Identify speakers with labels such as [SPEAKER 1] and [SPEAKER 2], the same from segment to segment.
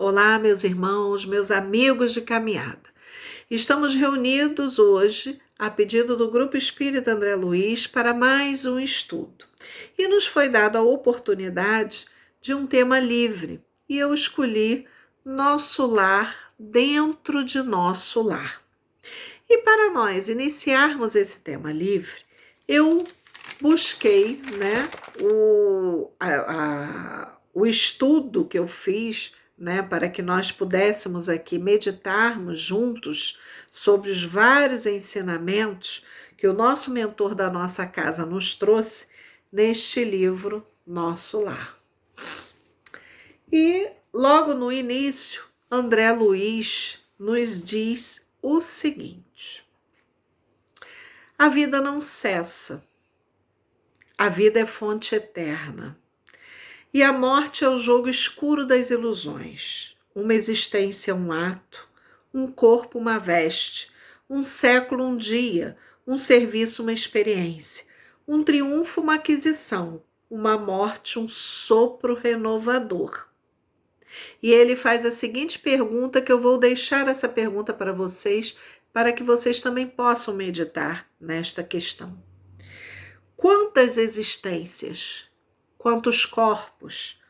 [SPEAKER 1] Olá, meus irmãos, meus amigos de caminhada. Estamos reunidos hoje, a pedido do Grupo Espírita André Luiz, para mais um estudo. E nos foi dada a oportunidade de um tema livre, e eu escolhi Nosso Lar dentro de Nosso Lar. E para nós iniciarmos esse tema livre, eu busquei o estudo que eu fiz, para que nós pudéssemos aqui meditarmos juntos sobre os vários ensinamentos que o nosso mentor da nossa casa nos trouxe neste livro Nosso Lar. E logo no início, André Luiz nos diz o seguinte: a vida não cessa, a vida é fonte eterna. E a morte é o jogo escuro das ilusões. Uma existência, um ato, um corpo, uma veste, um século, um dia, um serviço, uma experiência, um triunfo, uma aquisição, uma morte, um sopro renovador. E ele faz a seguinte pergunta, que eu vou deixar essa pergunta para vocês, para que vocês também possam meditar nesta questão. Quantas existências? Quantos corpos,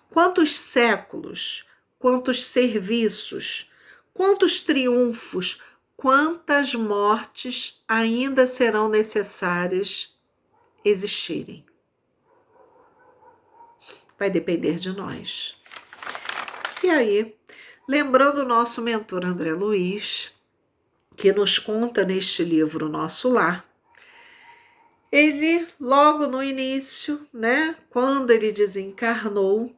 [SPEAKER 1] quantos séculos, quantos serviços, quantos triunfos, quantas mortes ainda serão necessárias existirem? Vai depender de nós. E aí, lembrando o nosso mentor André Luiz, que nos conta neste livro Nosso Lar, ele, logo no início, quando ele desencarnou,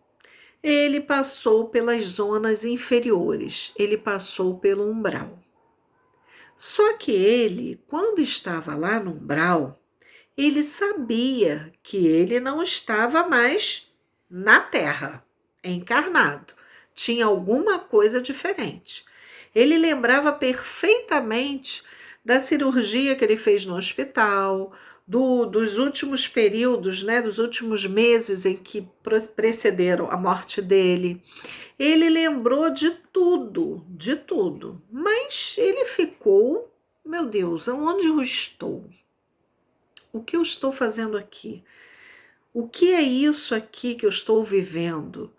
[SPEAKER 1] ele passou pelas zonas inferiores, ele passou pelo umbral. Só que ele, quando estava lá no umbral, ele sabia que ele não estava mais na Terra, encarnado. Tinha alguma coisa diferente. Ele lembrava perfeitamente da cirurgia que ele fez no hospital, dos últimos períodos, dos últimos meses em que precederam a morte dele. Ele lembrou de tudo, mas ele ficou, meu Deus, aonde eu estou? O que eu estou fazendo aqui? O que é isso aqui que eu estou vivendo?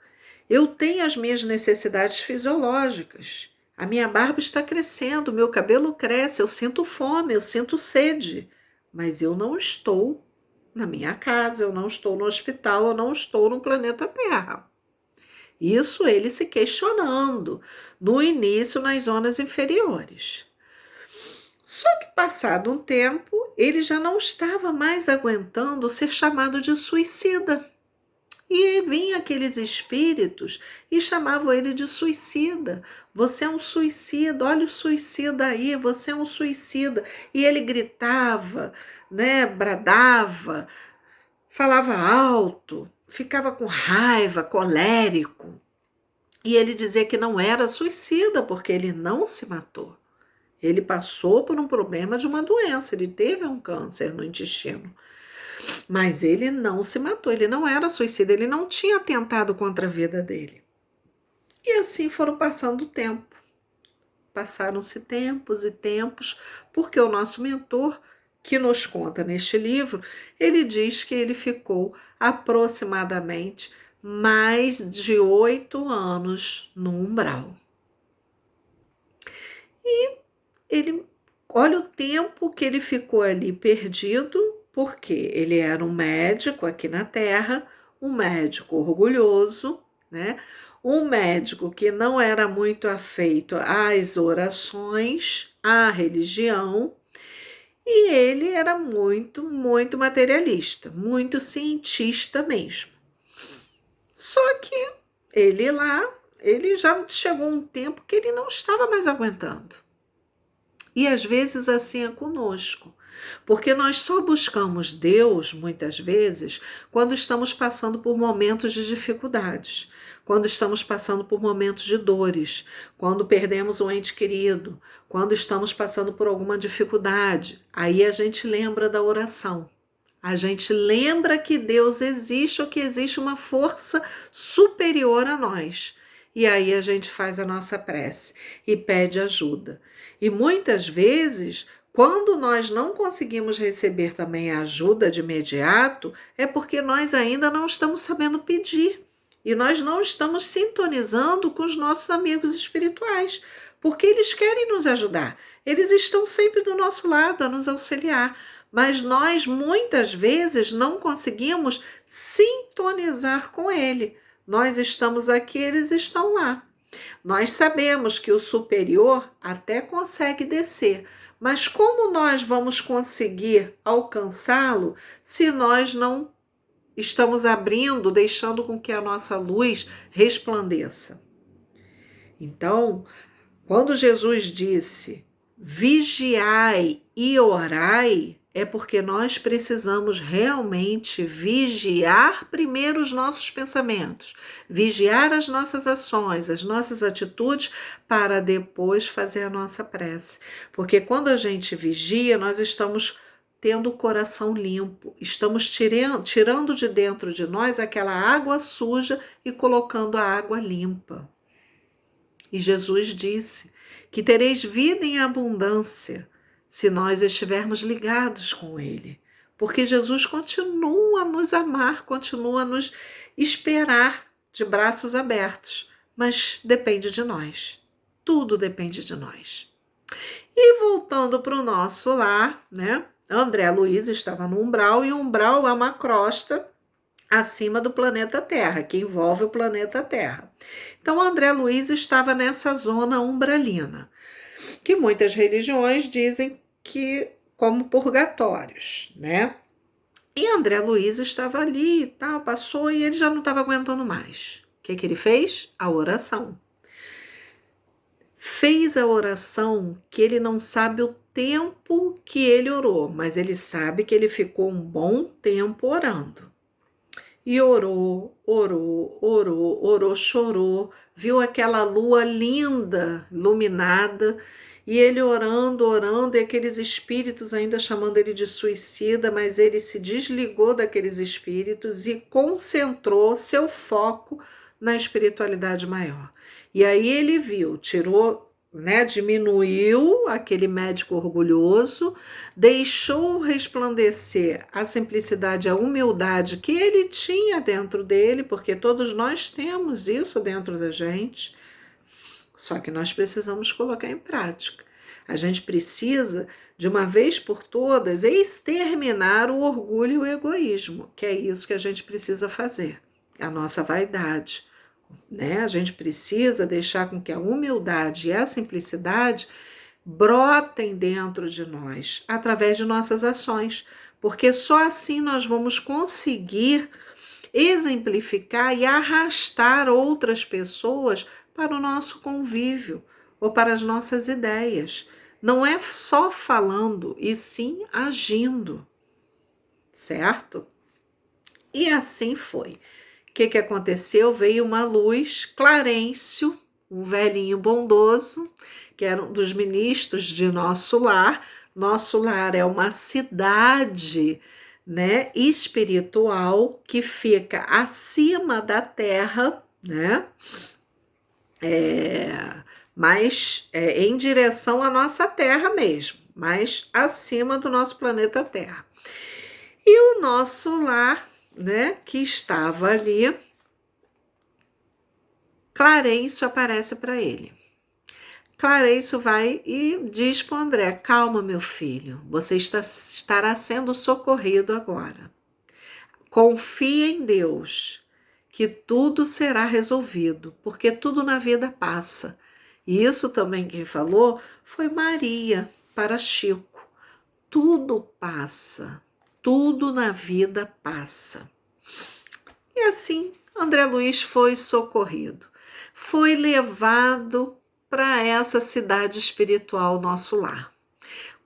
[SPEAKER 1] Eu tenho as minhas necessidades fisiológicas, a minha barba está crescendo, meu cabelo cresce, eu sinto fome, eu sinto sede. Mas eu não estou na minha casa, eu não estou no hospital, eu não estou no planeta Terra. Isso ele se questionando no início nas zonas inferiores. Só que passado um tempo, ele já não estava mais aguentando ser chamado de suicida. E vinham aqueles espíritos e chamavam ele de suicida. Você é um suicida, olha o suicida aí, você é um suicida. E ele gritava, bradava, falava alto, ficava com raiva, colérico. E ele dizia que não era suicida, porque ele não se matou. Ele passou por um problema de uma doença, ele teve um câncer no intestino. Mas ele não se matou, ele não era suicida, ele não tinha atentado contra a vida dele. E assim foram passando o tempo. Passaram-se tempos e tempos, porque o nosso mentor, que nos conta neste livro, ele diz que ele ficou aproximadamente mais de 8 anos no umbral. E ele, olha o tempo que ele ficou ali perdido, porque ele era um médico aqui na Terra, um médico orgulhoso, um médico que não era muito afeito às orações, à religião, e ele era muito, muito materialista, muito cientista mesmo. Só que ele já chegou um tempo que ele não estava mais aguentando. E às vezes assim é conosco, porque nós só buscamos Deus, muitas vezes, quando estamos passando por momentos de dificuldades, quando estamos passando por momentos de dores, quando perdemos um ente querido, quando estamos passando por alguma dificuldade. Aí a gente lembra da oração. A gente lembra que Deus existe ou que existe uma força superior a nós. E aí a gente faz a nossa prece e pede ajuda. E muitas vezes, quando nós não conseguimos receber também a ajuda de imediato, é porque nós ainda não estamos sabendo pedir. E nós não estamos sintonizando com os nossos amigos espirituais, porque eles querem nos ajudar. Eles estão sempre do nosso lado a nos auxiliar. Mas nós muitas vezes não conseguimos sintonizar com ele. Nós estamos aqui, eles estão lá. Nós sabemos que o superior até consegue descer, mas como nós vamos conseguir alcançá-lo se nós não estamos abrindo, deixando com que a nossa luz resplandeça? Então, quando Jesus disse: vigiai e orai, é porque nós precisamos realmente vigiar primeiro os nossos pensamentos, vigiar as nossas ações, as nossas atitudes, para depois fazer a nossa prece. Porque quando a gente vigia, nós estamos tendo o coração limpo, estamos tirando de dentro de nós aquela água suja e colocando a água limpa. E Jesus disse que tereis vida em abundância se nós estivermos ligados com Ele. Porque Jesus continua a nos amar, continua a nos esperar de braços abertos. Mas depende de nós. Tudo depende de nós. E voltando para o nosso lar, né? André Luiz estava no umbral, e o umbral é uma crosta acima do planeta Terra, que envolve o planeta Terra. Então, André Luiz estava nessa zona umbralina, que muitas religiões dizem que como purgatórios, né? E André Luiz estava ali e tal, passou e ele já não estava aguentando mais. O que ele fez? A oração. Fez a oração que ele não sabe o tempo que ele orou, mas ele sabe que ele ficou um bom tempo orando. E orou, chorou, viu aquela lua linda, iluminada, e ele orando, e aqueles espíritos ainda chamando ele de suicida, mas ele se desligou daqueles espíritos e concentrou seu foco na espiritualidade maior. E aí ele viu, tirou, né, diminuiu aquele médico orgulhoso, deixou resplandecer a simplicidade, a humildade que ele tinha dentro dele, porque todos nós temos isso dentro da gente, só que nós precisamos colocar em prática. A gente precisa, de uma vez por todas, exterminar o orgulho e o egoísmo, que é isso que a gente precisa fazer, a nossa vaidade, né? A gente precisa deixar com que a humildade e a simplicidade brotem dentro de nós, através de nossas ações, porque só assim nós vamos conseguir exemplificar e arrastar outras pessoas para o nosso convívio ou para as nossas ideias. Não é só falando, e sim agindo, certo? E assim foi. O que aconteceu? Veio uma luz, Clarencio, um velhinho bondoso, que era um dos ministros de Nosso Lar. Nosso Lar é uma cidade, né, espiritual que fica acima da Terra, né, mas em direção à nossa Terra mesmo, mas acima do nosso planeta Terra. E o Nosso Lar, né, que estava ali, Clarencio aparece para ele. Clarencio vai e diz para o André: calma, meu filho, você estará sendo socorrido agora. Confia em Deus, que tudo será resolvido, porque tudo na vida passa. E isso também quem falou foi Maria para Chico. Tudo passa, tudo na vida passa. E assim, André Luiz foi socorrido, foi levado para essa cidade espiritual, Nosso Lar.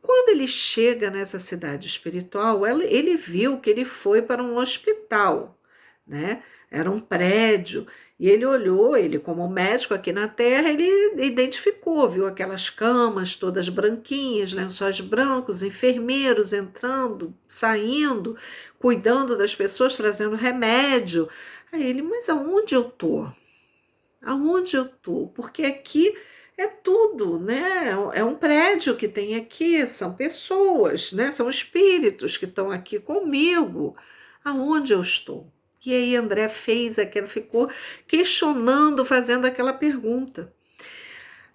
[SPEAKER 1] Quando ele chega nessa cidade espiritual, ele viu que ele foi para um hospital, né? Era um prédio, e ele olhou, ele como médico aqui na Terra, ele identificou, viu aquelas camas todas branquinhas, lençóis brancos, enfermeiros entrando, saindo, cuidando das pessoas, trazendo remédio. Aí ele, mas aonde eu tô? Aonde eu estou? Porque aqui é tudo, né? É um prédio que tem aqui, são pessoas, né? São espíritos que estão aqui comigo. Aonde eu estou? E aí André ficou questionando, fazendo aquela pergunta.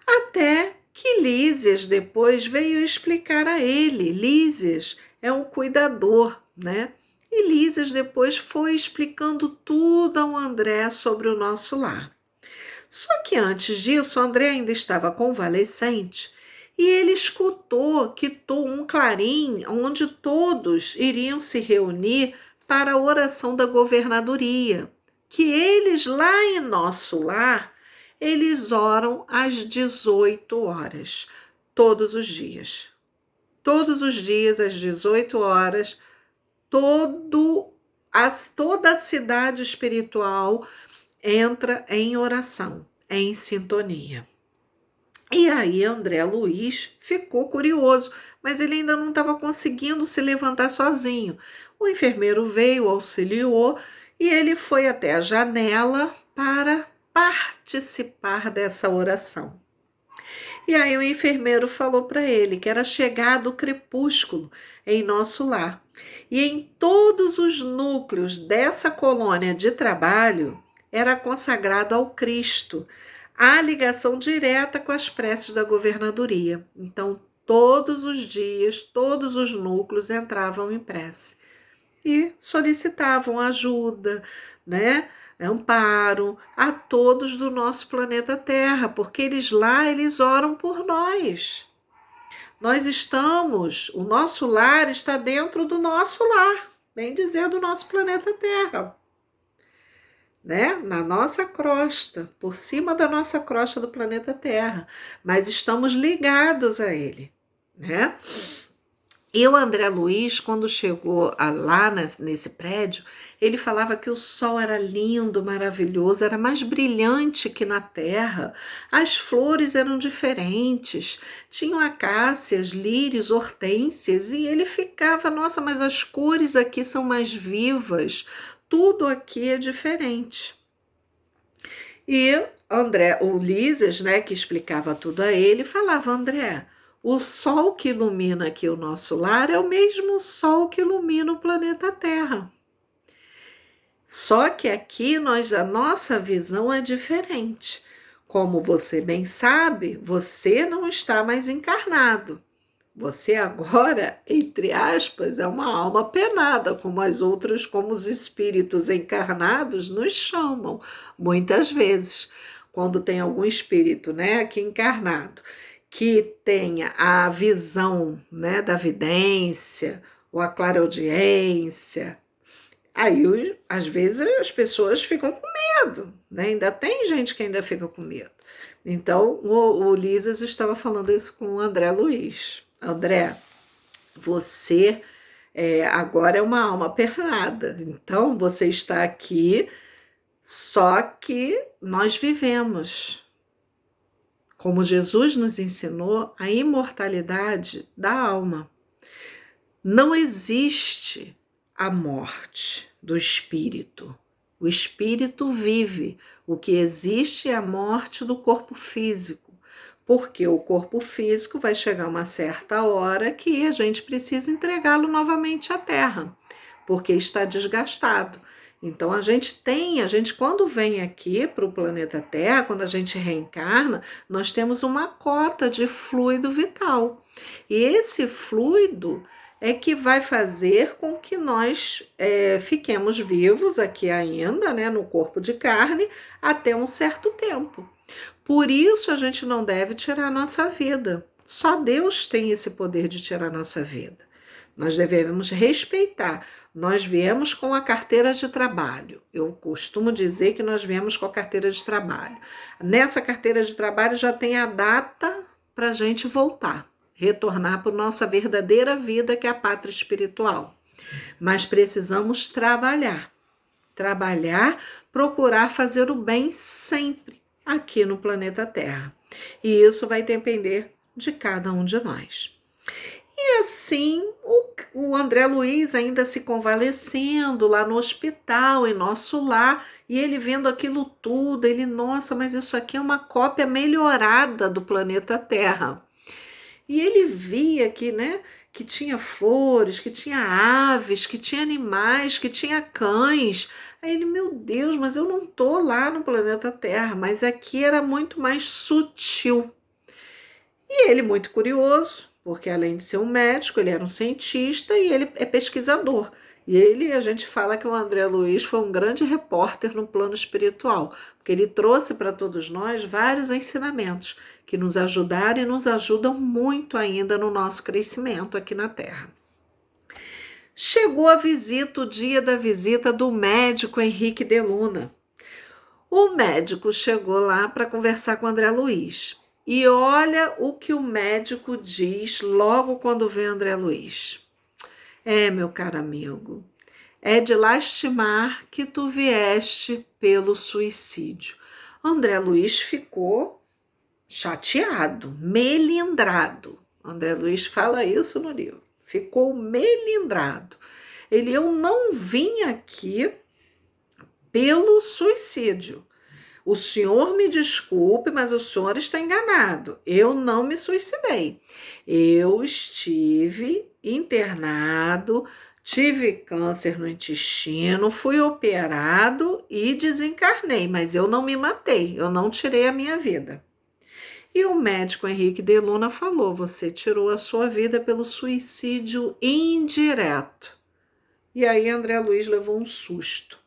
[SPEAKER 1] Até que Lísias depois veio explicar a ele. Lísias é um cuidador, né? E Lísias depois foi explicando tudo ao André sobre o nosso lar. Só que antes disso, André ainda estava convalescente e ele escutou que um clarim onde todos iriam se reunir para a oração da governadoria, que eles lá em nosso lar, eles oram às 18 horas, todos os dias. Todos os dias, às 18 horas, toda a cidade espiritual entra em oração, em sintonia. E aí André Luiz ficou curioso, mas ele ainda não estava conseguindo se levantar sozinho. O enfermeiro veio, auxiliou e ele foi até a janela para participar dessa oração. E aí o enfermeiro falou para ele que era chegado o crepúsculo em nosso lar. E em todos os núcleos dessa colônia de trabalho era consagrado ao Cristo, a ligação direta com as preces da governadoria. Então, todos os dias, todos os núcleos entravam em prece e solicitavam ajuda, né? Amparo a todos do nosso planeta Terra, porque eles oram por nós. Nós estamos, o nosso lar está dentro do nosso lar, bem dizer, do nosso planeta Terra, né? Na nossa crosta, por cima da nossa crosta do planeta Terra, mas estamos ligados a ele, né? E o André Luiz, quando chegou lá nesse prédio, ele falava que o sol era lindo, maravilhoso, era mais brilhante que na terra, as flores eram diferentes, tinham acácias, lírios, hortênsias, e ele ficava, nossa, mas as cores aqui são mais vivas, tudo aqui é diferente. E o Lísias, né, que explicava tudo a ele, falava, André, o sol que ilumina aqui o nosso lar é o mesmo sol que ilumina o planeta Terra. Só que aqui a nossa visão é diferente. Como você bem sabe, você não está mais encarnado. Você agora, entre aspas, é uma alma penada, como as outras, como os espíritos encarnados nos chamam, muitas vezes. Quando tem algum espírito, né, aqui encarnado, que tenha a visão, né, da vidência, ou a clareaudiência, aí às vezes as pessoas ficam com medo, né? Ainda tem gente que ainda fica com medo. Então o Lísias estava falando isso com o André Luiz. André, você agora é uma alma pernada, então você está aqui, só que nós vivemos, como Jesus nos ensinou, a imortalidade da alma. Não existe a morte do espírito. O espírito vive. O que existe é a morte do corpo físico, porque o corpo físico vai chegar uma certa hora que a gente precisa entregá-lo novamente à Terra, porque está desgastado. Então a gente quando vem aqui para o planeta Terra, quando a gente reencarna, nós temos uma cota de fluido vital. E esse fluido é que vai fazer com que nós fiquemos vivos aqui ainda, né, no corpo de carne, até um certo tempo. Por isso a gente não deve tirar a nossa vida. Só Deus tem esse poder de tirar a nossa vida. Nós devemos respeitar. Nós viemos com a carteira de trabalho. Eu costumo dizer que nós viemos com a carteira de trabalho. Nessa carteira de trabalho já tem a data para a gente voltar, retornar para a nossa verdadeira vida, que é a pátria espiritual. Mas precisamos trabalhar, procurar fazer o bem sempre aqui no planeta Terra. E isso vai depender de cada um de nós. E E assim, o André Luiz ainda se convalescendo lá no hospital, em nosso lar, e ele vendo aquilo tudo, ele, nossa, mas isso aqui é uma cópia melhorada do planeta Terra. E ele via que, né, que tinha flores, que tinha aves, que tinha animais, que tinha cães. Aí ele, meu Deus, mas eu não tô lá no planeta Terra, mas aqui era muito mais sutil. E ele, muito curioso, porque além de ser um médico, ele era um cientista e ele é pesquisador. E ele, a gente fala que o André Luiz foi um grande repórter no plano espiritual, porque ele trouxe para todos nós vários ensinamentos que nos ajudaram e nos ajudam muito ainda no nosso crescimento aqui na Terra. Chegou a visita, o dia da visita do médico Henrique de Luna. O médico chegou lá para conversar com o André Luiz. E olha o que o médico diz logo quando vê André Luiz. Meu caro amigo, é de lastimar que tu vieste pelo suicídio. André Luiz ficou chateado, melindrado. André Luiz fala isso no livro. Ficou melindrado. Eu não vim aqui pelo suicídio. O senhor me desculpe, mas o senhor está enganado. Eu não me suicidei. Eu estive internado, tive câncer no intestino, fui operado e desencarnei, mas eu não me matei, eu não tirei a minha vida. E o médico Henrique de Luna falou: você tirou a sua vida pelo suicídio indireto. E aí André Luiz levou um susto.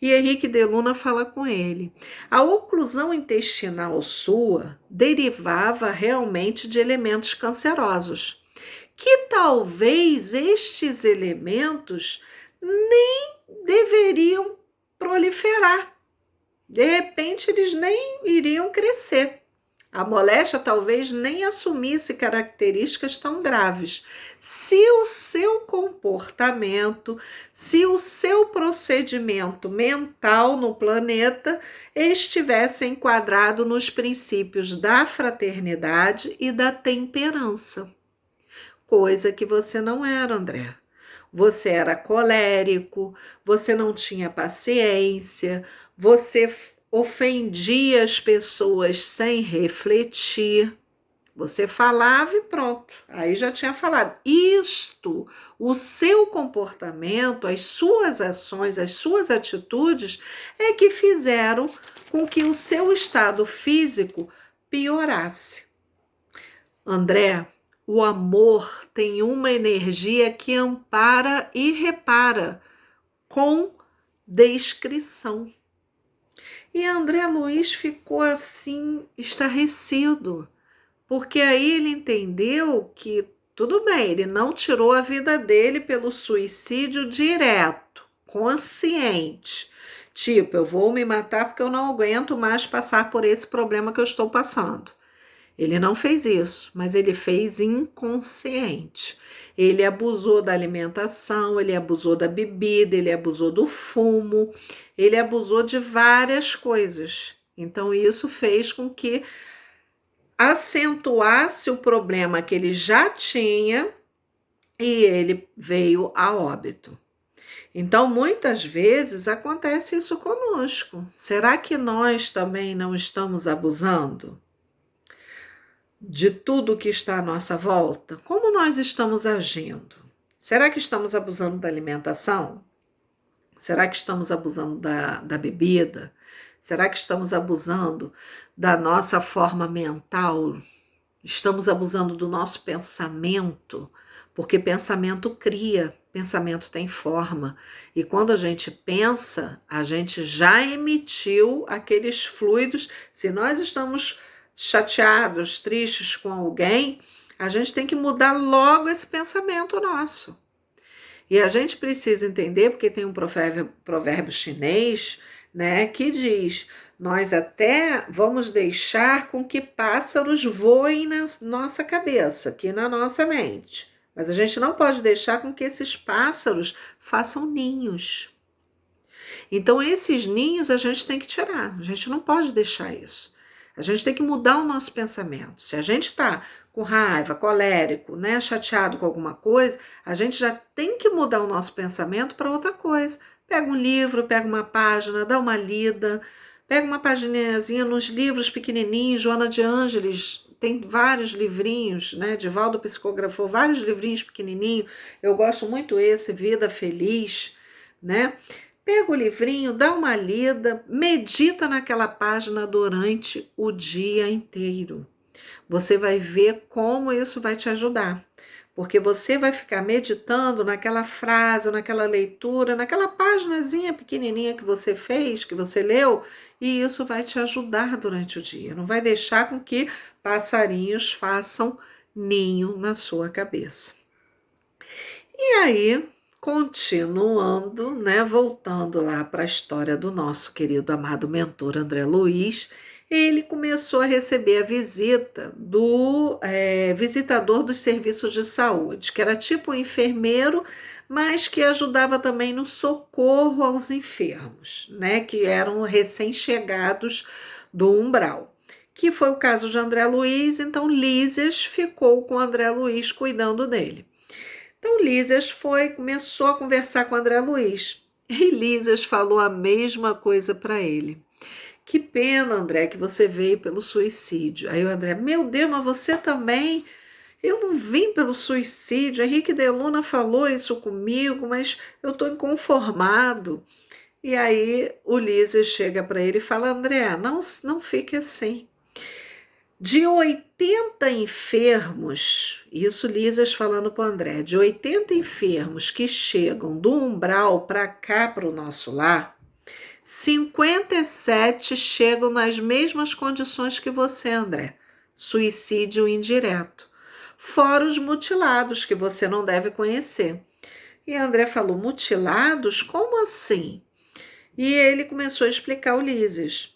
[SPEAKER 1] E Henrique de Luna fala com ele. A oclusão intestinal sua derivava realmente de elementos cancerosos, que talvez estes elementos nem deveriam proliferar. De repente, eles nem iriam crescer. A moléstia talvez nem assumisse características tão graves, se o seu comportamento, se o seu procedimento mental no planeta estivesse enquadrado nos princípios da fraternidade e da temperança. Coisa que você não era, André. Você era colérico, você não tinha paciência, você ofendia as pessoas sem refletir. Você falava e pronto. Aí já tinha falado. Isto, o seu comportamento, as suas ações, as suas atitudes é que fizeram com que o seu estado físico piorasse. André, o amor tem uma energia que ampara e repara com descrição. E André Luiz ficou assim, estarrecido, porque aí ele entendeu que, tudo bem, ele não tirou a vida dele pelo suicídio direto, consciente. Tipo, eu vou me matar porque eu não aguento mais passar por esse problema que eu estou passando. Ele não fez isso, mas ele fez inconsciente. Ele abusou da alimentação, ele abusou da bebida, ele abusou do fumo, ele abusou de várias coisas. Então, isso fez com que acentuasse o problema que ele já tinha e ele veio a óbito. Então, muitas vezes acontece isso conosco. Será que nós também não estamos abusando de tudo que está à nossa volta? Como nós estamos agindo? Será que estamos abusando da alimentação? Será que estamos abusando da bebida? Será que estamos abusando da nossa forma mental? Estamos abusando do nosso pensamento? Porque pensamento cria, pensamento tem forma. E quando a gente pensa, a gente já emitiu aqueles fluidos. Se nós estamos chateados, tristes com alguém, a gente tem que mudar logo esse pensamento nosso. E a gente precisa entender, porque tem um provérbio chinês, né, que diz: nós até vamos deixar com que pássaros voem na nossa cabeça, aqui na nossa mente. Mas a gente não pode deixar com que esses pássaros façam ninhos. Então, esses ninhos a gente tem que tirar, a gente não pode deixar isso. A gente tem que mudar o nosso pensamento. Se a gente está com raiva, colérico, né, chateado com alguma coisa, a gente já tem que mudar o nosso pensamento para outra coisa. Pega um livro, pega uma página, dá uma lida, pega uma paginazinha nos livros pequenininhos. Joana de Ângeles tem vários livrinhos, né? Divaldo psicografou vários livrinhos pequenininhos. Eu gosto muito esse, Vida Feliz, né? Pega o livrinho, dá uma lida, medita naquela página durante o dia inteiro. Você vai ver como isso vai te ajudar. Porque você vai ficar meditando naquela frase, naquela leitura, naquela paginazinha pequenininha que você fez, que você leu, e isso vai te ajudar durante o dia. Não vai deixar com que passarinhos façam ninho na sua cabeça. E aí, continuando, né, voltando lá para a história do nosso querido amado mentor André Luiz, ele começou a receber a visita do visitador dos serviços de saúde, que era tipo um enfermeiro, mas que ajudava também no socorro aos enfermos, né, que eram recém-chegados do umbral. Que foi o caso de André Luiz, então Lísias ficou com André Luiz cuidando dele. Então Lísias começou a conversar com André Luiz. E Lísias falou a mesma coisa para ele. Que pena, André, que você veio pelo suicídio. Aí o André, meu Deus, mas você também? Eu não vim pelo suicídio. Henrique de Luna falou isso comigo, mas eu estou inconformado. E aí o Lísias chega para ele e fala, André, não fique assim. De 80 enfermos, isso Lísias falando para o André, de 80 enfermos que chegam do umbral para cá, para o nosso lar, 57 chegam nas mesmas condições que você, André, suicídio indireto, fora os mutilados, que você não deve conhecer. E André falou, mutilados? Como assim? E ele começou a explicar o Lísias.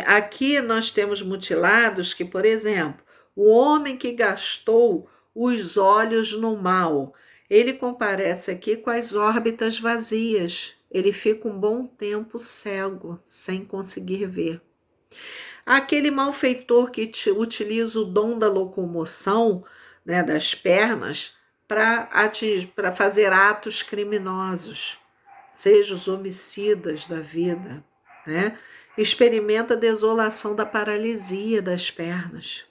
[SPEAKER 1] Aqui nós temos mutilados que, por exemplo, o homem que gastou os olhos no mal, ele comparece aqui com as órbitas vazias. Ele fica um bom tempo cego, sem conseguir ver. Aquele malfeitor que utiliza o dom da locomoção, né, das pernas, para fazer atos criminosos, seja os homicidas da vida, né? Experimenta a desolação da paralisia das pernas.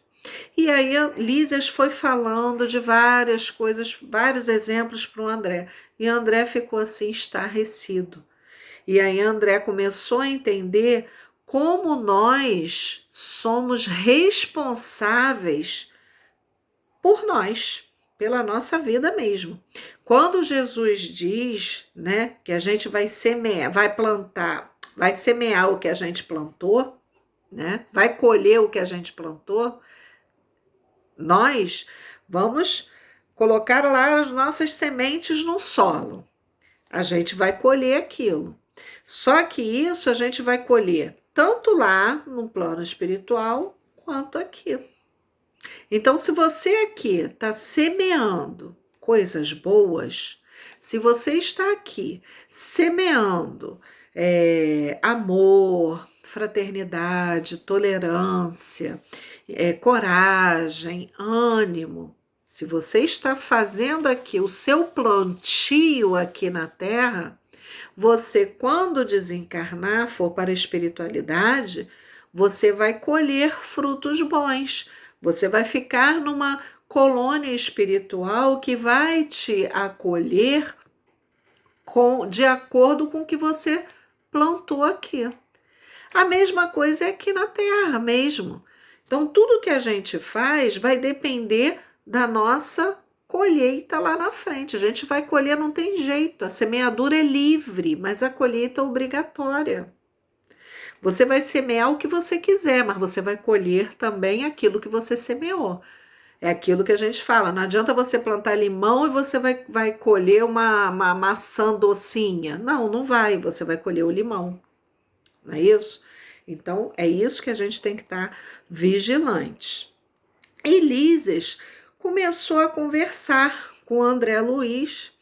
[SPEAKER 1] E aí Lísias foi falando de várias coisas, vários exemplos para o André. E André ficou assim estarrecido. E aí André começou a entender como nós somos responsáveis por nós, pela nossa vida mesmo. Quando Jesus diz, né, que a gente vai semear, vai plantar, vai semear o que a gente plantou, né, vai colher o que a gente plantou, nós vamos colocar lá as nossas sementes no solo. A gente vai colher aquilo. Só que isso a gente vai colher tanto lá no plano espiritual quanto aqui. Então, se você aqui está semeando coisas boas, se você está aqui semeando amor, fraternidade, tolerância, coragem, ânimo, se você está fazendo aqui o seu plantio aqui na Terra, você, quando desencarnar, for para a espiritualidade, você vai colher frutos bons. Você vai ficar numa colônia espiritual que vai te acolher de acordo com o que você plantou aqui. A mesma coisa é aqui na Terra mesmo. Então, tudo que a gente faz vai depender da nossa colheita lá na frente. A gente vai colher, não tem jeito. A semeadura é livre, mas a colheita é obrigatória. Você vai semear o que você quiser, mas você vai colher também aquilo que você semeou. É aquilo que a gente fala, não adianta você plantar limão e você vai colher uma maçã docinha. Não vai, você vai colher o limão. Não é isso? Então, é isso que a gente tem que estar vigilante. Lísias começou a conversar com André Luiz,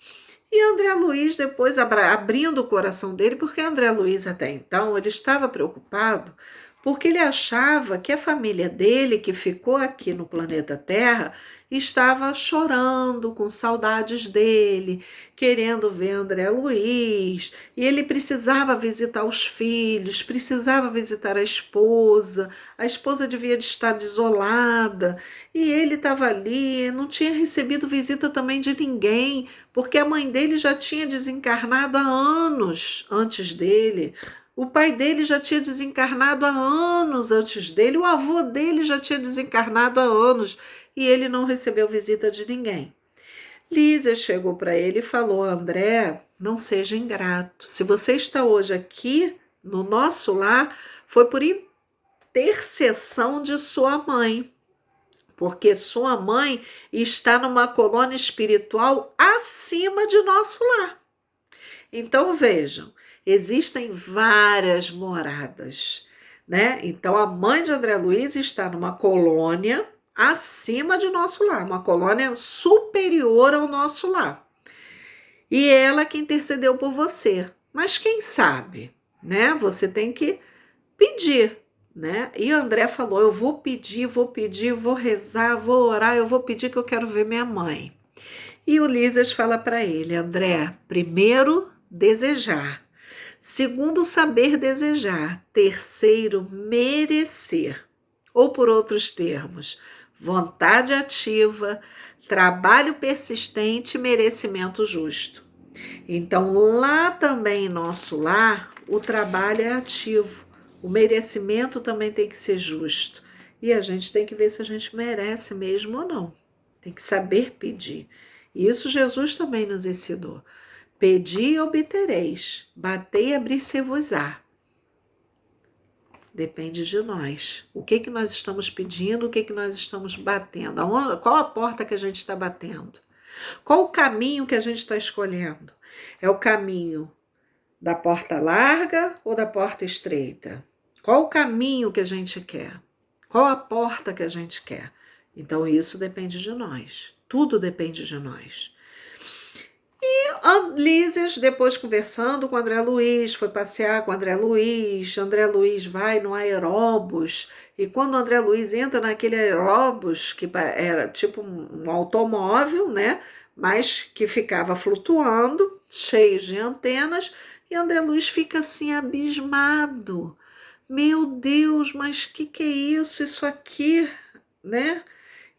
[SPEAKER 1] e André Luiz depois abrindo o coração dele, porque André Luiz até então ele estava preocupado porque ele achava que a família dele, que ficou aqui no planeta Terra, estava chorando, com saudades dele, querendo ver André Luiz, e ele precisava visitar os filhos, precisava visitar a esposa devia de estar desolada, e ele estava ali, não tinha recebido visita também de ninguém, porque a mãe dele já tinha desencarnado há anos antes dele. O pai dele já tinha desencarnado há anos antes dele, o avô dele já tinha desencarnado há anos e ele não recebeu visita de ninguém. Lísia chegou para ele e falou: André, não seja ingrato. Se você está hoje aqui no nosso lar, foi por intercessão de sua mãe, porque sua mãe está numa colônia espiritual acima de nosso lar. Então vejam, existem várias moradas, né? Então a mãe de André Luiz está numa colônia acima de nosso lar, uma colônia superior ao nosso lar. E ela que intercedeu por você. Mas quem sabe, né? Você tem que pedir, né? E André falou: eu vou pedir, vou rezar, vou orar, eu vou pedir que eu quero ver minha mãe. E Ulisses fala para ele: André, primeiro, desejar. Segundo, saber desejar. Terceiro, merecer. Ou, por outros termos, vontade ativa, trabalho persistente e merecimento justo. Então, lá também em nosso lar, o trabalho é ativo. O merecimento também tem que ser justo. E a gente tem que ver se a gente merece mesmo ou não. Tem que saber pedir. Isso Jesus também nos ensinou. Pedi e obtereis, batei e abrir-se-vos-á. Depende de nós. O que nós estamos pedindo, o que nós estamos batendo? Qual a porta que a gente está batendo? Qual o caminho que a gente está escolhendo? É o caminho da porta larga ou da porta estreita? Qual o caminho que a gente quer? Qual a porta que a gente quer? Então isso depende de nós. Tudo depende de nós. Lísias, depois conversando com André Luiz, foi passear com André Luiz vai no aeróbus, e quando André Luiz entra naquele aeróbus, que era tipo um automóvel, né, mas que ficava flutuando, cheio de antenas, e André Luiz fica assim abismado. Meu Deus, mas que é isso? Isso aqui, né?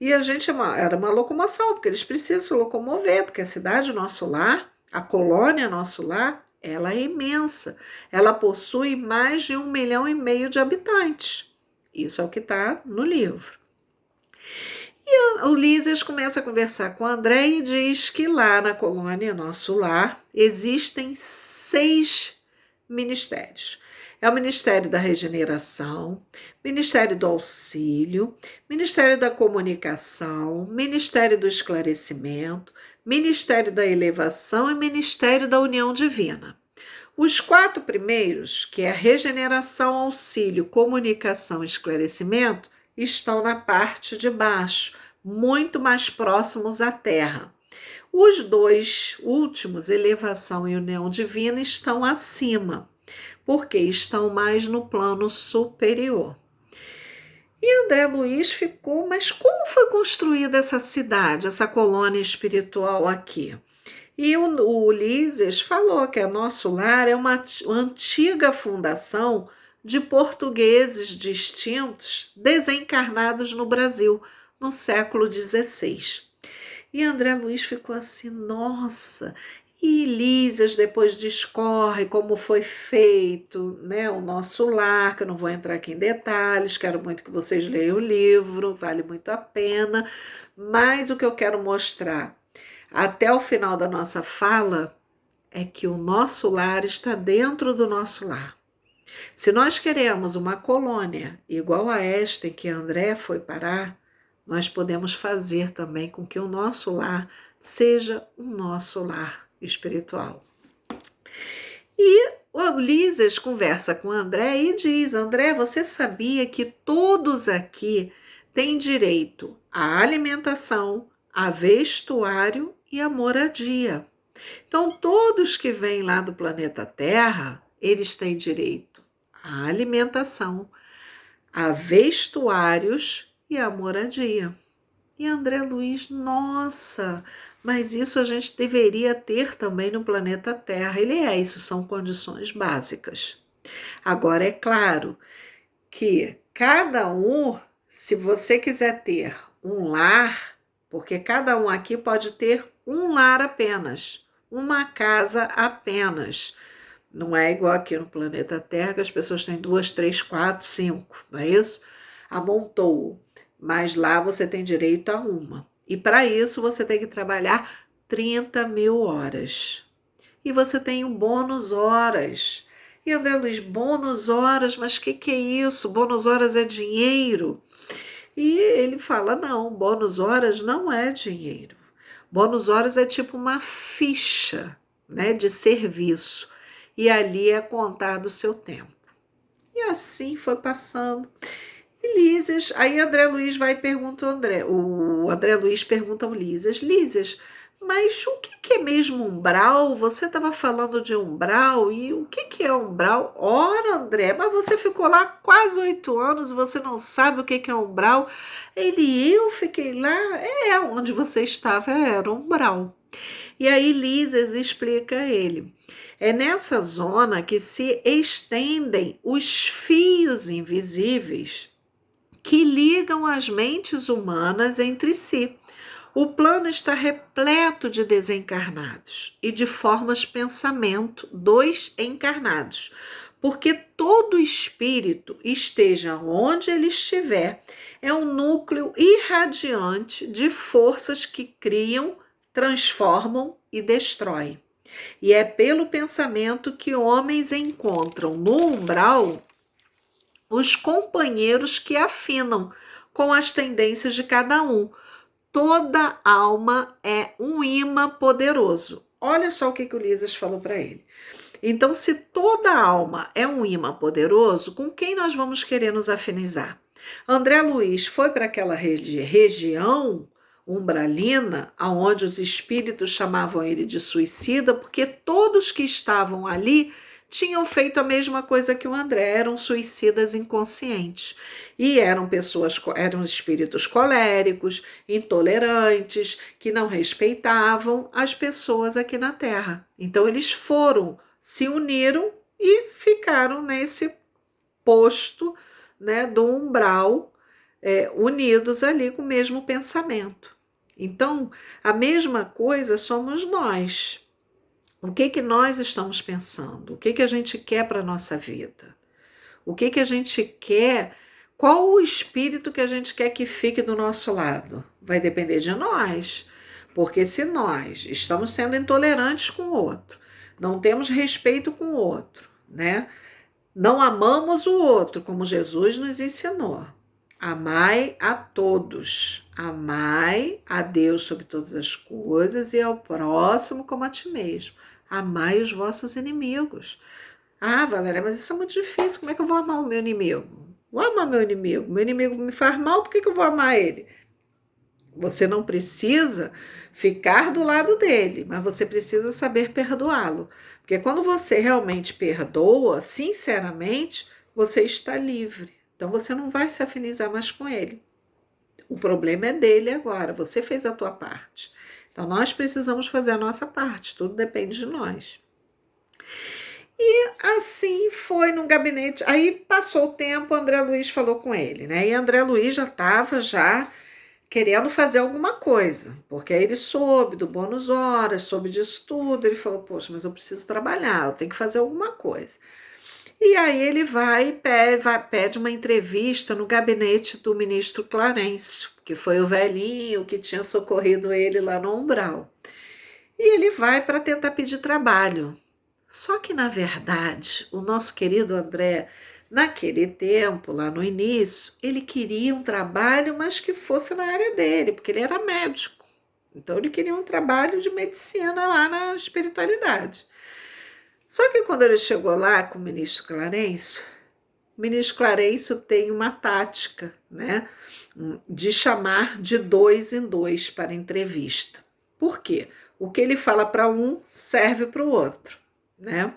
[SPEAKER 1] E a gente era uma locomoção, porque eles precisam se locomover, porque a cidade nosso lar, a colônia nosso lar, ela é imensa. Ela possui mais de 1,5 milhão de habitantes. Isso é o que está no livro. E o Ulisses começa a conversar com o André e diz que lá na colônia nosso lar existem 6 ministérios. É o Ministério da Regeneração, Ministério do Auxílio, Ministério da Comunicação, Ministério do Esclarecimento, Ministério da Elevação e Ministério da União Divina. Os 4 primeiros, que é Regeneração, Auxílio, Comunicação e Esclarecimento, estão na parte de baixo, muito mais próximos à Terra. Os 2 últimos, Elevação e União Divina, estão acima, porque estão mais no plano superior. E André Luiz ficou, mas como foi construída essa cidade, essa colônia espiritual aqui? E o Ulisses falou que o nosso lar é uma antiga fundação de portugueses distintos desencarnados no Brasil, no século XVI. E André Luiz ficou assim, nossa. E Lísias depois discorre como foi feito, né, o nosso lar, que eu não vou entrar aqui em detalhes, quero muito que vocês leiam o livro, vale muito a pena, mas o que eu quero mostrar até o final da nossa fala é que o nosso lar está dentro do nosso lar. Se nós queremos uma colônia igual a esta em que André foi parar, nós podemos fazer também com que o nosso lar seja o nosso lar espiritual. E o Ulisses conversa com André e diz: André, você sabia que todos aqui têm direito à alimentação, a vestuário e a moradia. Então, todos que vêm lá do planeta Terra, eles têm direito à alimentação, a vestuários e a moradia. E André Luiz, nossa, mas isso a gente deveria ter também no planeta Terra. Isso são condições básicas. Agora, é claro que cada um, se você quiser ter um lar, porque cada um aqui pode ter um lar apenas, uma casa apenas. Não é igual aqui no planeta Terra, que as pessoas têm 2, 3, 4, 5, não é isso? Amontou. Mas lá você tem direito a uma. E para isso você tem que trabalhar 30.000 horas. E você tem um bônus horas. E André Luiz, bônus horas, mas o que é isso? Bônus horas é dinheiro? E ele fala, não, bônus horas não é dinheiro. Bônus horas é tipo uma ficha, né, de serviço. E ali é contado o seu tempo. E assim foi passando. E Lísias, aí André Luiz vai e pergunta ao André. O André Luiz pergunta ao Lísias, Lísias, mas o que é mesmo umbral? Você estava falando de umbral e o que é umbral? Ora, André, mas você ficou lá quase 8 anos e você não sabe o que é umbral? Eu fiquei lá, onde você estava era umbral. E aí Lísias explica a ele. É nessa zona que se estendem os fios invisíveis que ligam as mentes humanas entre si. O plano está repleto de desencarnados e de formas pensamento dos encarnados, porque todo espírito, esteja onde ele estiver, é um núcleo irradiante de forças que criam, transformam e destroem. E é pelo pensamento que homens encontram no umbral os companheiros que afinam com as tendências de cada um. Toda alma é um imã poderoso. Olha só o que o Lísias falou para ele. Então, se toda alma é um imã poderoso, com quem nós vamos querer nos afinizar? André Luiz foi para aquela região umbralina, onde os espíritos chamavam ele de suicida, porque todos que estavam ali tinham feito a mesma coisa que o André, eram suicidas inconscientes. E eram espíritos coléricos, intolerantes, que não respeitavam as pessoas aqui na Terra. Então eles se uniram e ficaram nesse posto, né, do umbral, unidos ali com o mesmo pensamento. Então, a mesma coisa somos nós. O que nós estamos pensando? O que a gente quer para a nossa vida? O que a gente quer? Qual o espírito que a gente quer que fique do nosso lado? Vai depender de nós. Porque se nós estamos sendo intolerantes com o outro, não temos respeito com o outro, né? Não amamos o outro, como Jesus nos ensinou. Amai a todos. Amai a Deus sobre todas as coisas e ao próximo como a ti mesmo. Amai os vossos inimigos. Ah, Valéria, mas isso é muito difícil. Como é que eu vou amar o meu inimigo? Vou amar meu inimigo. Meu inimigo me faz mal, por que eu vou amar ele? Você não precisa ficar do lado dele, mas você precisa saber perdoá-lo. Porque quando você realmente perdoa, sinceramente, você está livre. Então você não vai se afinizar mais com ele. O problema é dele agora, você fez a tua parte. Então nós precisamos fazer a nossa parte, tudo depende de nós. E assim foi no gabinete. Aí passou o tempo, André Luiz falou com ele, né? E André Luiz já estava querendo fazer alguma coisa, porque aí ele soube do bônus horas, soube disso tudo, ele falou, poxa, mas eu preciso trabalhar, eu tenho que fazer alguma coisa. E aí ele vai e pede uma entrevista no gabinete do ministro Clarencio, que foi o velhinho que tinha socorrido ele lá no umbral. E ele vai para tentar pedir trabalho. Só que, na verdade, o nosso querido André, naquele tempo, lá no início, ele queria um trabalho, mas que fosse na área dele, porque ele era médico. Então, ele queria um trabalho de medicina lá na espiritualidade. Só que quando ele chegou lá com o ministro Clarencio tem uma tática, né, de chamar de 2 em 2 para entrevista. Por quê? O que ele fala para um serve para o outro, né?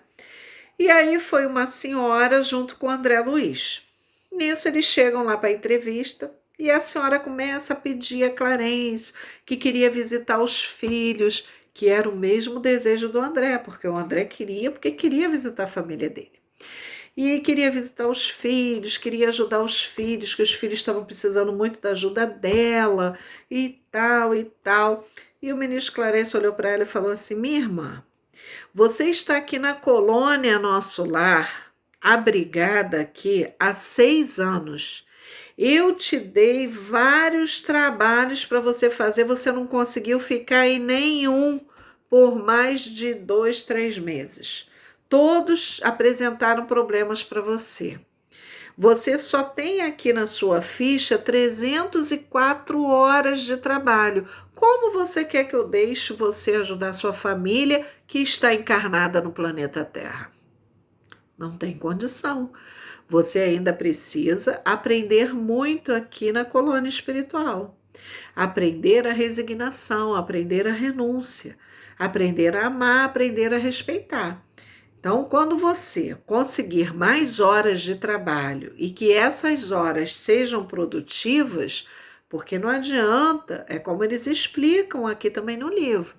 [SPEAKER 1] E aí foi uma senhora junto com o André Luiz. Nisso eles chegam lá para a entrevista e a senhora começa a pedir a Clarence que queria visitar os filhos, que era o mesmo desejo do André, porque o André queria, porque queria visitar a família dele. E queria visitar os filhos, queria ajudar os filhos, que os filhos estavam precisando muito da ajuda dela, e tal, e tal. E o ministro Clarence olhou para ela e falou assim: minha irmã, você está aqui na colônia Nosso Lar, abrigada aqui há 6 anos. Eu te dei vários trabalhos para você fazer, você não conseguiu ficar em nenhum por mais de 2, 3 meses. Todos apresentaram problemas para você. Você só tem aqui na sua ficha 304 horas de trabalho. Como você quer que eu deixe você ajudar sua família que está encarnada no planeta Terra? Não tem condição. Você ainda precisa aprender muito aqui na colônia espiritual. Aprender a resignação, aprender a renúncia, aprender a amar, aprender a respeitar. Então, quando você conseguir mais horas de trabalho e que essas horas sejam produtivas, porque não adianta, é como eles explicam aqui também no livro.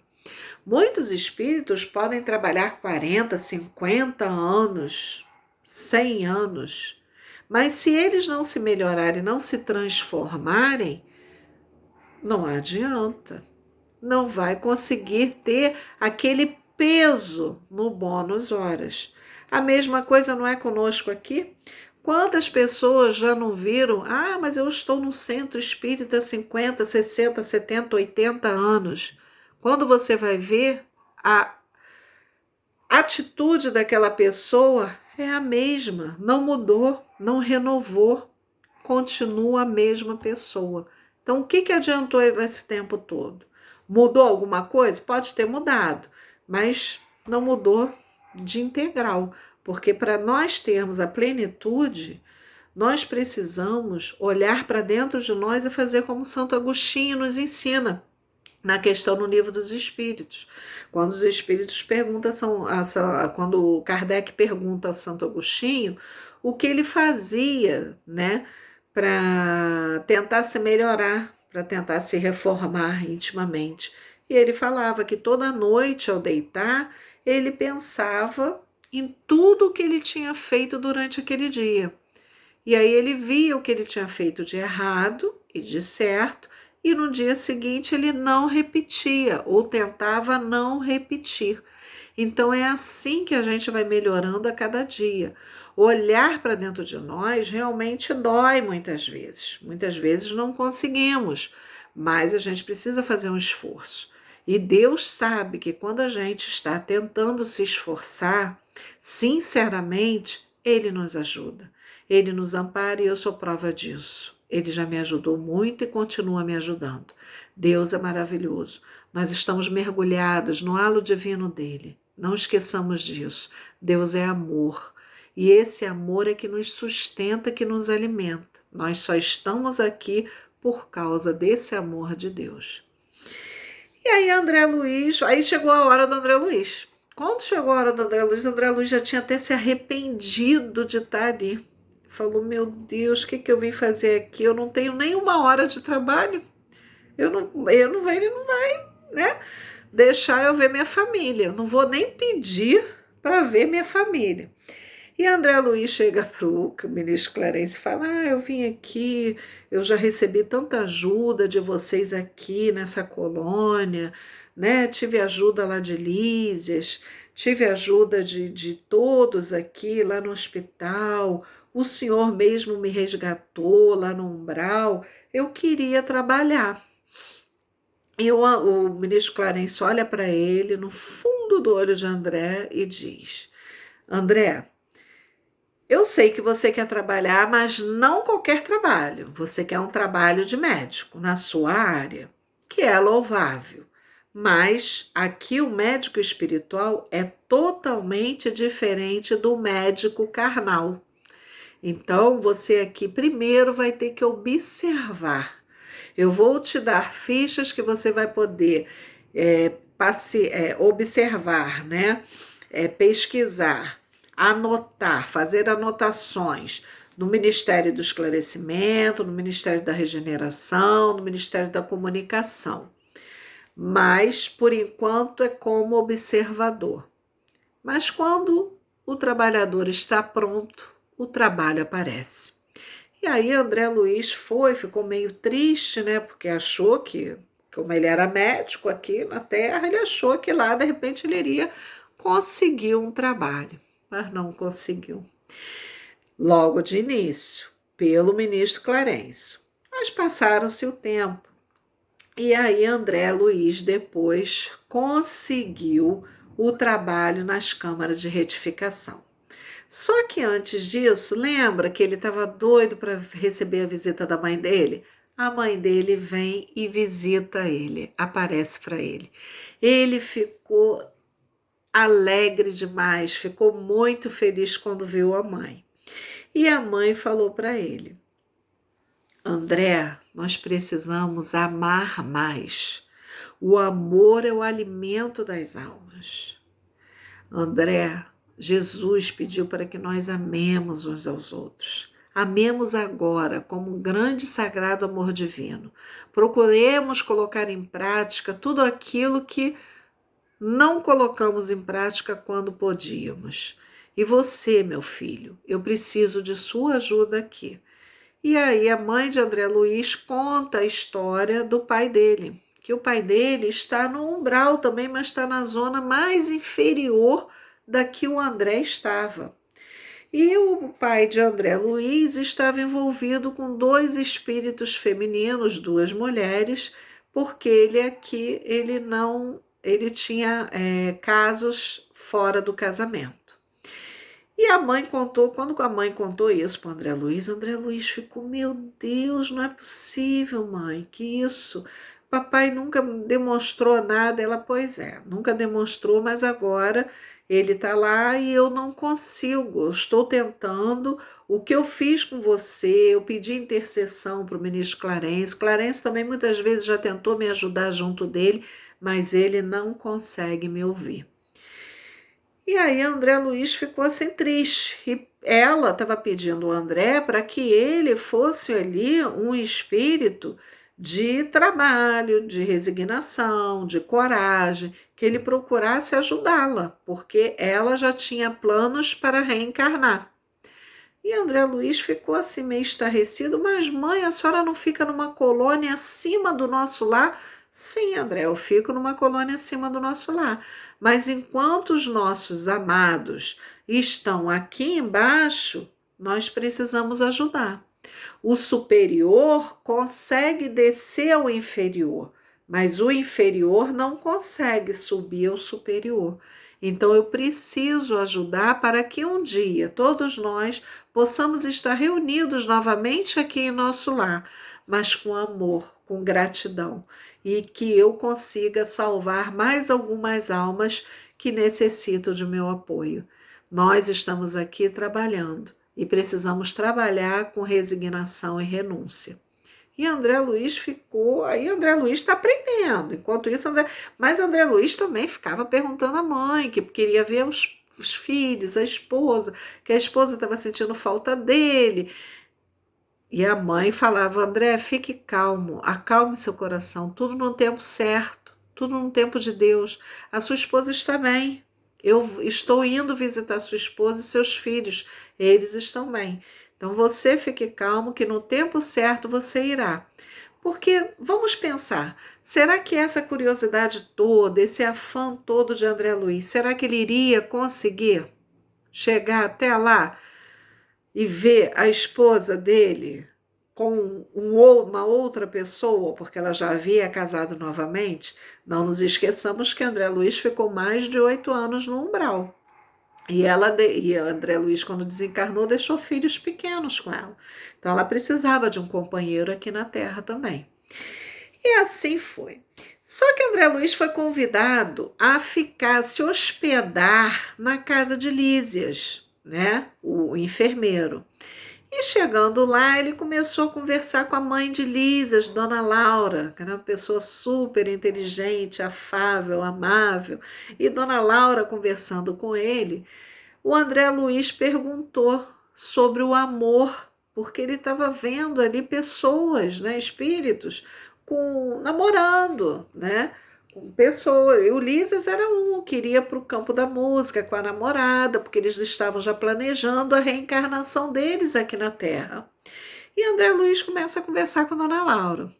[SPEAKER 1] Muitos espíritos podem trabalhar 40, 50 anos, 100 anos, mas se eles não se melhorarem, não se transformarem, não adianta. Não vai conseguir ter aquele peso no bônus horas. A mesma coisa não é conosco aqui? Quantas pessoas já não viram? Ah, mas eu estou no centro espírita há 50, 60, 70, 80 anos. Quando você vai ver, a atitude daquela pessoa é a mesma, não mudou, não renovou, continua a mesma pessoa. Então, o que adiantou esse tempo todo? Mudou alguma coisa? Pode ter mudado, mas não mudou de integral, porque para nós termos a plenitude, nós precisamos olhar para dentro de nós e fazer como Santo Agostinho nos ensina na questão no Livro dos Espíritos. Quando os Espíritos perguntam, quando Kardec pergunta a Santo Agostinho o que ele fazia, né, para tentar se melhorar, para tentar se reformar intimamente. E ele falava que toda noite ao deitar, ele pensava em tudo o que ele tinha feito durante aquele dia. E aí ele via o que ele tinha feito de errado e de certo, e no dia seguinte ele não repetia ou tentava não repetir. Então é assim que a gente vai melhorando a cada dia. Olhar para dentro de nós realmente dói muitas vezes. Muitas vezes não conseguimos, mas a gente precisa fazer um esforço. E Deus sabe que quando a gente está tentando se esforçar, sinceramente, Ele nos ajuda. Ele nos ampara e eu sou prova disso. Ele já me ajudou muito e continua me ajudando. Deus é maravilhoso. Nós estamos mergulhados no halo divino dele. Não esqueçamos disso. Deus é amor. E esse amor é que nos sustenta, que nos alimenta. Nós só estamos aqui por causa desse amor de Deus. E aí André Luiz, aí chegou a hora do André Luiz. Quando chegou a hora do André Luiz já tinha até se arrependido de estar ali. Falou, meu Deus, o que eu vim fazer aqui? Eu não tenho nem 1 hora de trabalho. Ele não vai, né, deixar eu ver minha família. Eu não vou nem pedir para ver minha família. E André Luiz chega para o ministro Clarence e fala, eu vim aqui, eu já recebi tanta ajuda de vocês aqui nessa colônia, né? Tive ajuda lá de Lísias, tive ajuda de todos aqui lá no hospital, o senhor mesmo me resgatou lá no umbral, eu queria trabalhar. E o ministro Clarence olha para ele no fundo do olho de André e diz, André, eu sei que você quer trabalhar, mas não qualquer trabalho. Você quer um trabalho de médico na sua área, que é louvável. Mas aqui o médico espiritual é totalmente diferente do médico carnal. Então, você aqui primeiro vai ter que observar. Eu vou te dar fichas que você vai poder observar, né? Pesquisar, anotar, fazer anotações no Ministério do Esclarecimento, no Ministério da Regeneração, no Ministério da Comunicação. Mas, por enquanto, é como observador. Mas quando o trabalhador está pronto, o trabalho aparece. E aí André Luiz ficou meio triste, né? Porque achou que, como ele era médico aqui na Terra, ele achou que lá, de repente, ele iria conseguir um trabalho. Mas não conseguiu. Logo de início, pelo ministro Clarencio. Mas passaram-se o tempo. E aí André Luiz depois conseguiu o trabalho nas câmaras de retificação. Só que antes disso, lembra que ele estava doido para receber a visita da mãe dele? A mãe dele vem e visita ele, aparece para ele. Ele ficou alegre demais, ficou muito feliz quando viu a mãe. E a mãe falou para ele: André, nós precisamos amar mais. O amor é o alimento das almas. André, Jesus pediu para que nós amemos uns aos outros. Amemos agora como um grande e sagrado amor divino. Procuremos colocar em prática tudo aquilo que não colocamos em prática quando podíamos. E você, meu filho, eu preciso de sua ajuda aqui. E aí a mãe de André Luiz conta a história do pai dele, que o pai dele está no umbral também, mas está na zona mais inferior da que o André estava. E o pai de André Luiz estava envolvido com 2 espíritos femininos, 2 mulheres, porque ele tinha casos fora do casamento. E a mãe contou, quando a mãe contou isso para André Luiz ficou: meu Deus, não é possível, mãe, que isso? Papai nunca demonstrou nada. Ela: pois é, nunca demonstrou, mas agora ele está lá e eu não consigo. Eu estou tentando. O que eu fiz com você, eu pedi intercessão para o ministro Clarencio. Clarencio também muitas vezes já tentou me ajudar junto dele, mas ele não consegue me ouvir. E aí André Luiz ficou assim triste. E ela estava pedindo o André para que ele fosse ali um espírito de trabalho, de resignação, de coragem, que ele procurasse ajudá-la, porque ela já tinha planos para reencarnar. E André Luiz ficou assim meio estarrecido: mas mãe, a senhora não fica numa colônia acima do nosso lar? Sim, André, eu fico numa colônia acima do nosso lar. Mas enquanto os nossos amados estão aqui embaixo, nós precisamos ajudar. O superior consegue descer ao inferior, mas o inferior não consegue subir ao superior. Então eu preciso ajudar para que um dia todos nós possamos estar reunidos novamente aqui em nosso lar, mas com amor, com gratidão, e que eu consiga salvar mais algumas almas que necessitam de meu apoio. Nós estamos aqui trabalhando e precisamos trabalhar com resignação e renúncia. E André Luiz ficou, aí André Luiz está aprendendo. Enquanto isso, mas André Luiz também ficava perguntando à mãe, que queria ver os filhos, a esposa, que a esposa estava sentindo falta dele. E a mãe falava: André, fique calmo, acalme seu coração, tudo no tempo certo, tudo no tempo de Deus. A sua esposa está bem. Eu estou indo visitar sua esposa e seus filhos, eles estão bem. Então você fique calmo que no tempo certo você irá. Porque vamos pensar, será que essa curiosidade toda, esse afã todo de André Luiz, será que ele iria conseguir chegar até lá e ver a esposa dele com uma outra pessoa, porque ela já havia casado novamente? Não nos esqueçamos que André Luiz ficou mais de 8 anos no umbral. E André Luiz, quando desencarnou, deixou filhos pequenos com ela. Então ela precisava de um companheiro aqui na Terra também. E assim foi. Só que André Luiz foi convidado a ficar, se hospedar na casa de Lísias, né? O enfermeiro. E chegando lá, ele começou a conversar com a mãe de Lísias, Dona Laura, que era uma pessoa super inteligente, afável, amável. E Dona Laura, conversando com ele, o André Luiz perguntou sobre o amor, porque ele estava vendo ali pessoas, né, espíritos, namorando, né, com pessoas. E Ulisses era que iria para o campo da música com a namorada, porque eles estavam já planejando a reencarnação deles aqui na Terra. E André Luiz começa a conversar com Dona Laura.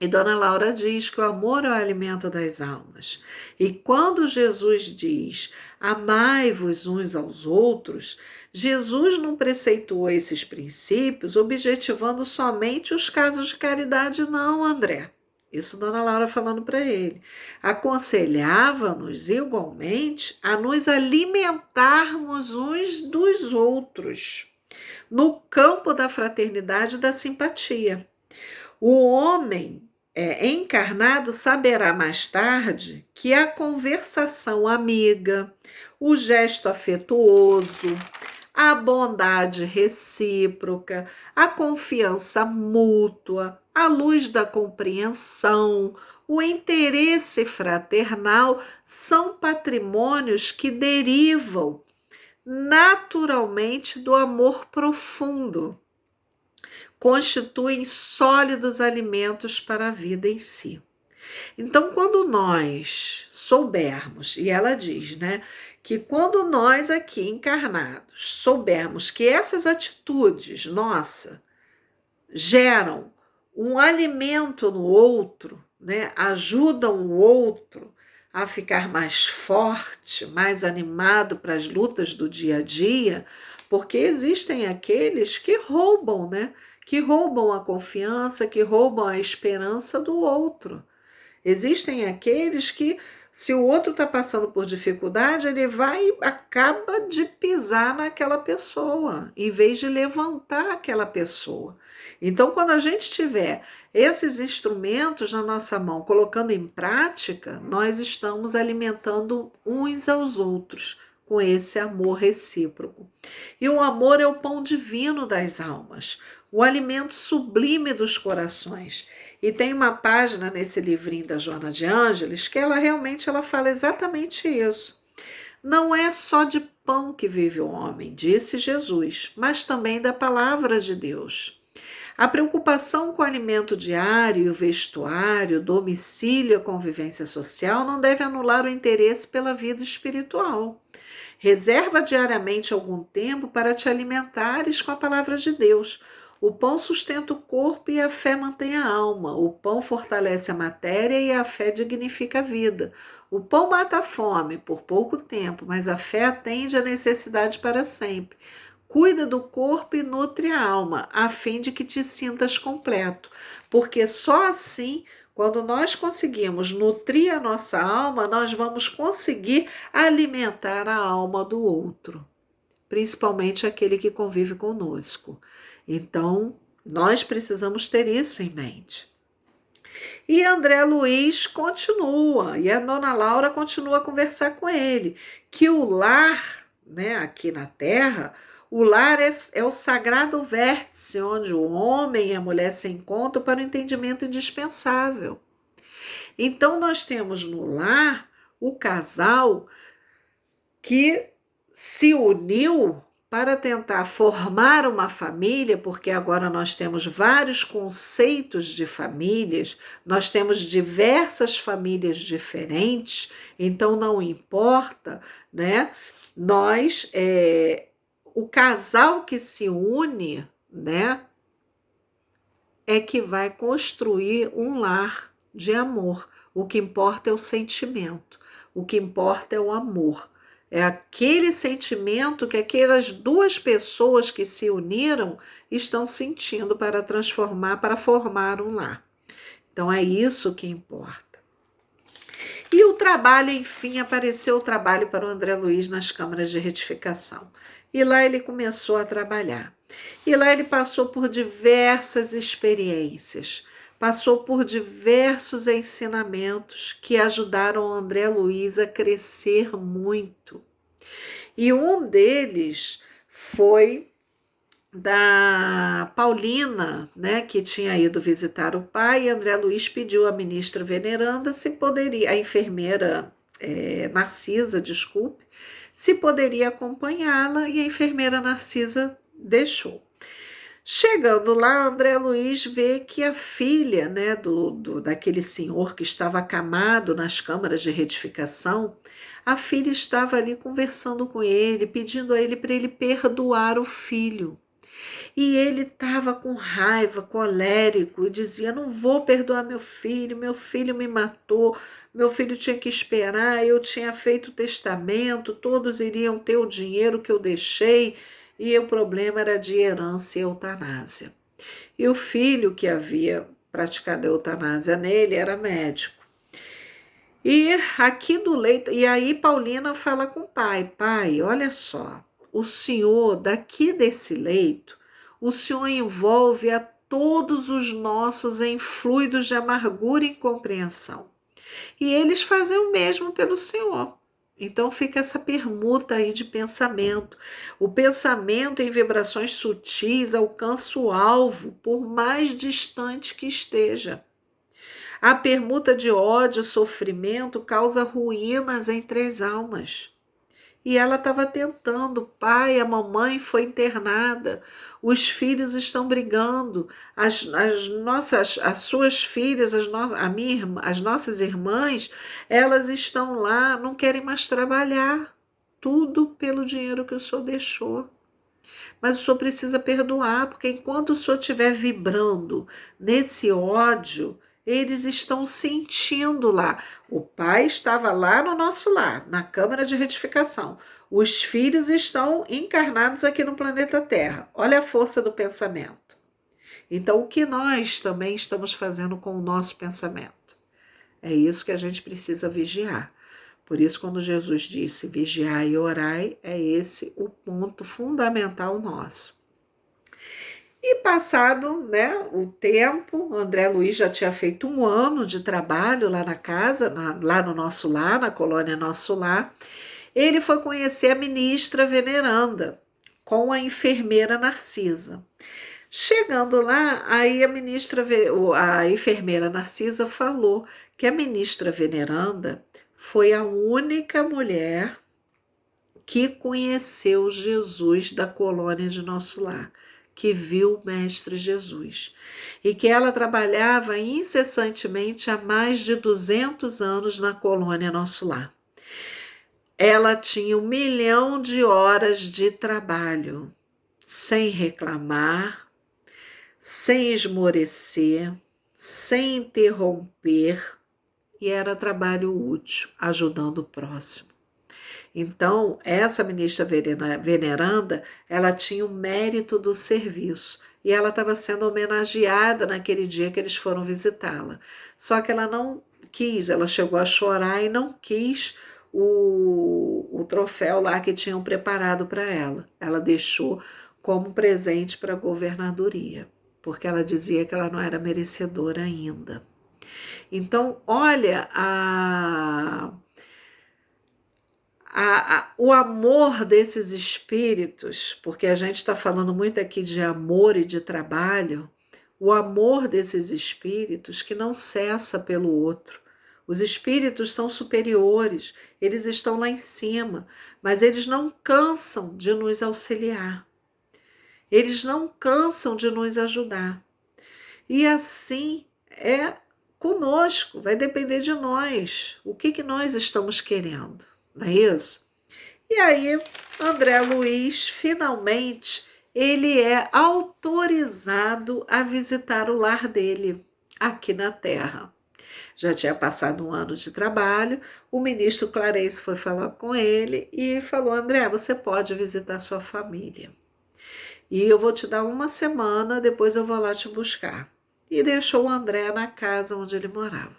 [SPEAKER 1] E Dona Laura diz que o amor é o alimento das almas. E quando Jesus diz, amai-vos uns aos outros, Jesus não preceituou esses princípios objetivando somente os casos de caridade, não, André. Isso Dona Laura falando para ele. Aconselhava-nos igualmente a nos alimentarmos uns dos outros, no campo da fraternidade e da simpatia. O homem encarnado saberá mais tarde que a conversação amiga, o gesto afetuoso, a bondade recíproca, a confiança mútua, a luz da compreensão, o interesse fraternal são patrimônios que derivam naturalmente do amor profundo, constituem sólidos alimentos para a vida em si. Então, quando nós soubermos, e ela diz, né, que quando nós aqui encarnados soubermos que essas atitudes, nossa, geram um alimento no outro, né, ajudam o outro a ficar mais forte, mais animado para as lutas do dia a dia, porque existem aqueles que roubam, né? Que roubam a confiança, que roubam a esperança do outro. Existem aqueles que, se o outro está passando por dificuldade, ele vai e acaba de pisar naquela pessoa, em vez de levantar aquela pessoa. Então, quando a gente tiver esses instrumentos na nossa mão, colocando em prática, nós estamos alimentando uns aos outros com esse amor recíproco. E o amor é o pão divino das almas, o alimento sublime dos corações. E tem uma página nesse livrinho da Joana de Ângeles que ela fala exatamente isso. Não é só de pão que vive o homem, disse Jesus, mas também da palavra de Deus. A preocupação com o alimento diário, o vestuário, o domicílio e a convivência social não deve anular o interesse pela vida espiritual. Reserva diariamente algum tempo para te alimentares com a palavra de Deus. O pão sustenta o corpo e a fé mantém a alma. O pão fortalece a matéria e a fé dignifica a vida. O pão mata a fome por pouco tempo, mas a fé atende à necessidade para sempre. Cuida do corpo e nutre a alma, a fim de que te sintas completo, porque só assim, quando nós conseguimos nutrir a nossa alma, nós vamos conseguir alimentar a alma do outro, principalmente aquele que convive conosco. Então, nós precisamos ter isso em mente. E André Luiz continua, e a Dona Laura continua a conversar com ele, que o lar, né, aqui na Terra, o lar é o sagrado vértice onde o homem e a mulher se encontram para o entendimento indispensável. Então, nós temos no lar o casal que se uniu para tentar formar uma família, porque agora nós temos vários conceitos de famílias, nós temos diversas famílias diferentes, então não importa, né? O casal que se une, né, é que vai construir um lar de amor. O que importa é o sentimento, o que importa é o amor. É aquele sentimento que aquelas duas pessoas que se uniram estão sentindo para transformar, para formar um lar. Então é isso que importa. E o trabalho, enfim, apareceu o trabalho para o André Luiz nas câmaras de retificação. E lá ele começou a trabalhar. E lá ele passou por diversas experiências, passou por diversos ensinamentos que ajudaram o André Luiz a crescer muito. E um deles foi da Paulina, né, que tinha ido visitar o pai, e André Luiz pediu à ministra veneranda se poderia, a enfermeira Narcisa, desculpe, se poderia acompanhá-la, e a enfermeira Narcisa deixou. Chegando lá, André Luiz vê que a filha, né, daquele senhor que estava acamado nas câmaras de retificação, a filha estava ali conversando com ele, pedindo a ele para ele perdoar o filho. E ele estava com raiva, colérico, e dizia: Não vou perdoar meu filho me matou, meu filho tinha que esperar, eu tinha feito o testamento, todos iriam ter o dinheiro que eu deixei, e o problema era de herança e eutanásia. E o filho que havia praticado a eutanásia nele era médico. E aqui do leito, e aí Paulina fala com o pai: Pai, olha só, o senhor daqui desse leito, o senhor envolve a todos os nossos em fluidos de amargura e incompreensão. E eles fazem o mesmo pelo senhor. Então fica essa permuta aí de pensamento. O pensamento em vibrações sutis alcança o alvo, por mais distante que esteja. A permuta de ódio e sofrimento causa ruínas entre as almas. E ela estava tentando, pai, a mamãe foi internada, os filhos estão brigando, as suas filhas, as nossas irmãs, elas estão lá, não querem mais trabalhar, tudo pelo dinheiro que o senhor deixou. Mas o senhor precisa perdoar, porque enquanto o senhor estiver vibrando nesse ódio, eles estão sentindo lá. O pai estava lá no nosso lar, na Câmara de Retificação. Os filhos estão encarnados aqui no planeta Terra. Olha a força do pensamento. Então, o que nós também estamos fazendo com o nosso pensamento? É isso que a gente precisa vigiar. Por isso, quando Jesus disse vigiai e orai, é esse o ponto fundamental nosso. E passado, né, o tempo, André Luiz já tinha feito 1 ano de trabalho lá na casa, lá no nosso lar, na colônia Nosso Lar. Ele foi conhecer a ministra veneranda com a enfermeira Narcisa. Chegando lá, aí a enfermeira Narcisa falou que a ministra veneranda foi a única mulher que conheceu Jesus da colônia de Nosso Lar, que viu o Mestre Jesus, e que ela trabalhava incessantemente há mais de 200 anos na colônia Nosso Lar. Ela tinha 1 milhão de horas de trabalho, sem reclamar, sem esmorecer, sem interromper, e era trabalho útil, ajudando o próximo. Então, essa ministra veneranda, ela tinha o mérito do serviço e ela estava sendo homenageada naquele dia que eles foram visitá-la. Só que ela não quis, ela chegou a chorar e não quis o troféu lá que tinham preparado para ela. Ela deixou como presente para a governadoria, porque ela dizia que ela não era merecedora ainda. Então, olha o amor desses espíritos, porque a gente está falando muito aqui de amor e de trabalho, o amor desses espíritos que não cessa pelo outro. Os espíritos são superiores, eles estão lá em cima, mas eles não cansam de nos auxiliar. Eles não cansam de nos ajudar. E assim é conosco, vai depender de nós. O que nós estamos querendo, não é isso? E aí, André Luiz, finalmente, ele é autorizado a visitar o lar dele, aqui na Terra. Já tinha passado 1 ano de trabalho, o ministro Clarencio foi falar com ele e falou: André, você pode visitar sua família. E eu vou te dar 1 semana, depois eu vou lá te buscar. E deixou o André na casa onde ele morava.